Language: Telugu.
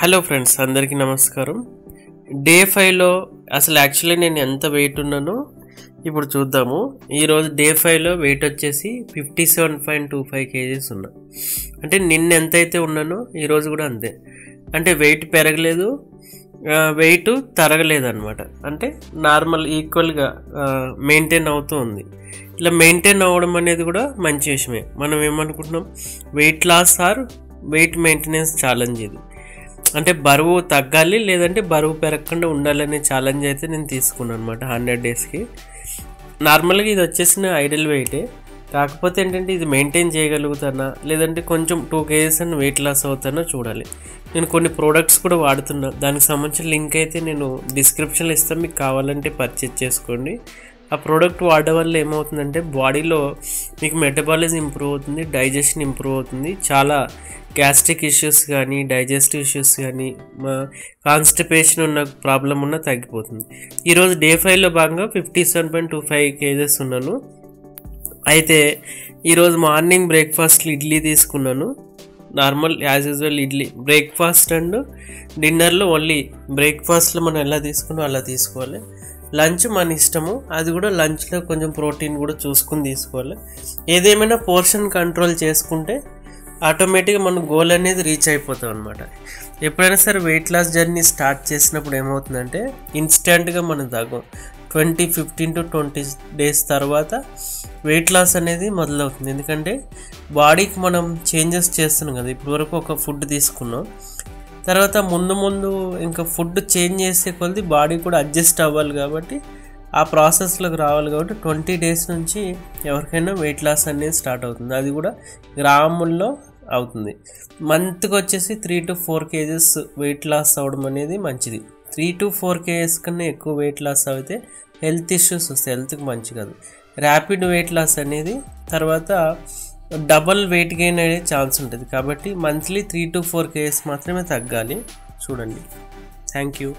హలో ఫ్రెండ్స్, అందరికీ నమస్కారం. డే 5లో అసలు యాక్చువల్లీ నేను ఎంత వెయిట్ ఉన్నానో ఇప్పుడు చూద్దాము. ఈరోజు డే 5లో వెయిట్ వచ్చేసి 57.25 kgs ఉన్నా. అంటే నిన్న ఎంతైతే ఉన్నానో ఈరోజు కూడా అంతే. అంటే వెయిట్ పెరగలేదు, వెయిట్ తరగలేదు అనమాట. అంటే నార్మల్ ఈక్వల్గా మెయింటైన్ అవుతూ ఉంది. ఇలా మెయింటైన్ అవ్వడం అనేది కూడా మంచి విషయమే. మనం ఏమనుకుంటున్నాం, weight loss or weight maintenance challenge ఇది. అంటే బరువు తగ్గాలి లేదంటే బరువు పెరగకుండా ఉండాలనే ఛాలెంజ్ అయితే నేను తీసుకున్నాను అనమాట 100 daysకి. నార్మల్గా ఇది వచ్చేసిన ఐడల్ వెయిటే, కాకపోతే ఏంటంటే ఇది మెయింటైన్ చేయగలుగుతానా లేదంటే కొంచెం 2 kgs అని వెయిట్ లాస్ అవుతానో చూడాలి. నేను కొన్ని ప్రోడక్ట్స్ కూడా వాడుతున్నా, దానికి సంబంధించిన లింక్ అయితే నేను డిస్క్రిప్షన్లో ఇస్తాను, మీకు కావాలంటే పర్చేజ్ చేసుకోండి. ఆ ప్రోడక్ట్ వాడడం వల్ల ఏమవుతుందంటే బాడీలో మీకు మెటబాలిజం ఇంప్రూవ్ అవుతుంది, డైజెషన్ ఇంప్రూవ్ అవుతుంది, చాలా గ్యాస్ట్రిక్ ఇష్యూస్ కానీ డైజెస్టివ్ ఇష్యూస్ కానీ కాన్స్టిపేషన్ ఉన్న ప్రాబ్లం ఉన్న తగ్గిపోతుంది. ఈరోజు డే 5లో భాగంగా 57.25 kgs ఉన్నాను. అయితే ఈరోజు మార్నింగ్ బ్రేక్ఫాస్ట్లో ఇడ్లీ తీసుకున్నాను. Normal as usual idli breakfast and డిన్నర్లో ఓన్లీ బ్రేక్ఫాస్ట్లో మనం ఎలా తీసుకున్నామో అలా తీసుకోవాలి. లంచ్ మన ఇష్టము, అది కూడా లంచ్లో కొంచెం ప్రోటీన్ కూడా చూసుకుని తీసుకోవాలి. ఏదేమైనా పోర్షన్ కంట్రోల్ చేసుకుంటే ఆటోమేటిక్గా మన గోల్ అనేది రీచ్ అయిపోతాం అనమాట. ఎప్పుడైనా సరే వెయిట్ లాస్ జర్నీ స్టార్ట్ చేసినప్పుడు ఏమవుతుందంటే ఇన్స్టెంట్గా మనం తగ్గం. 15 to 20 days తర్వాత వెయిట్ లాస్ అనేది మొదలవుతుంది. ఎందుకంటే బాడీకి మనం చేంజెస్ చేస్తున్నాం కదా. ఇప్పటివరకు ఒక ఫుడ్ తీసుకున్నాం, తర్వాత ముందు ఇంకా ఫుడ్ చేంజ్ చేసే కొద్ది బాడీ కూడా అడ్జస్ట్ అవ్వాలి, కాబట్టి ఆ ప్రాసెస్లోకి రావాలి. కాబట్టి 20 days నుంచి ఎవరికైనా వెయిట్ లాస్ అనేది స్టార్ట్ అవుతుంది. అది కూడా గ్రాముల్లో అవుతుంది. మంత్కి వచ్చేసి 3 to 4 kgs వెయిట్ లాస్ అవ్వడం అనేది మంచిది. 3 to 4 kgs కన్నా ఎక్కువ వెయిట్ లాస్ అయితే హెల్త్ ఇష్యూస్ వస్తాయి, హెల్త్కి మంచి కాదు. ర్యాపిడ్ వెయిట్ లాస్ అనేది తర్వాత డబల్ వెయిట్ గెయిన్ అయ్యే ఛాన్స్ ఉంటుంది. కాబట్టి మంత్లీ 3 to 4 kgs మాత్రమే తగ్గాలి. చూడండి. Thank you.